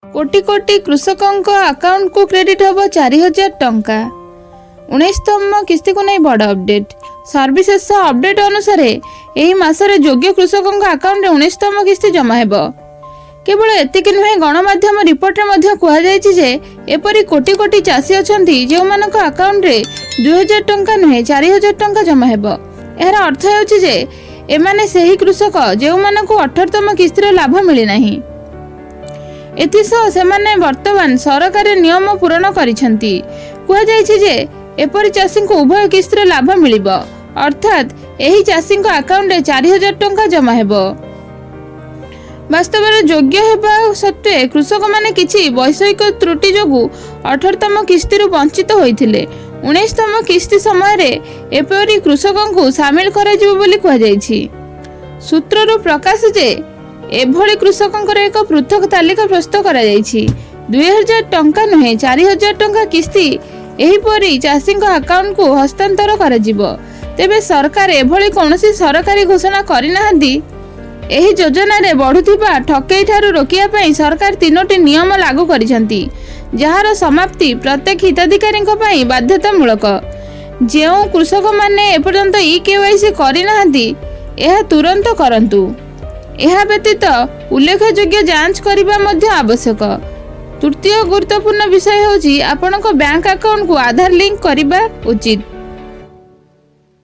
कोटी कोटी कृषकों अकाउंट को क्रेडिट हम 4000 टंका। 19तम किस्ती को नहीं बड़ अपडेट। सर्विसेस अपडेट अनुसार यही मासरे योग्य कृषकों अकाउंट 19तम किस्ती जमा हेब। केवल एतिक नुहे गणमाध्यम रिपोर्ट में कहुई एपरी कोटी कोटी चाषी अच्छा जो मान अकाउंट रे 2000 टंका नुहे 4000 टंका जमा हेब। यार अर्थ होचे एमाने सही कृषक जो मानक 18तम किस्तिर लाभ मिलना। एथिसह सेमाने वर्तमान सरकारी नियम पूरण करिसेंती। कहुई जे एपरी चाषी को उभय किस्तिर लाभ मिलिब, अर्थात एही चाषी अकाउंट 4000 टंका जमा हेब। वास्तव में योग्य हेबा सत्वे कृषक माने किछि वैषयिक त्रुटि जोगु 18तम किस्ती वंचित होइथिले। 19तम किस्ती समय रे एपरी कृषकों को शामिल कराजिबो बोली कहुई। सूत्ररु प्रकाश जे एभली कृषकों एक पृथक तालिका प्रस्तुत करा जायछि। 2000 टंका नुहे 4000 टंका किस्ती एहीपरि चाषी अकाउंट को हस्तांतर कराजिबो। तेबे सरकार एभली कौनसी सरकारी घोषणा करिनाहांती। एही योजना रे बढ़ुथिबा ठकेई ठारू रोकिया पई सरकार 3टी नियम लागू करिसेंती, जहार समाप्ति प्रत्येक हिताधिकारी पई बाध्यतामूलक। जेउ कृषक माने एपर्यंत ई-केवाईसी करिनाहांती एहा तुरंत करंतु। यह व्यतीत उल्लेखयोग्य जांच करने मध्य आवश्यक। तृतीय गुरुत्वपूर्ण विषय होची आपनक बैंक अकाउंट को आधार लिंक करबा उचित।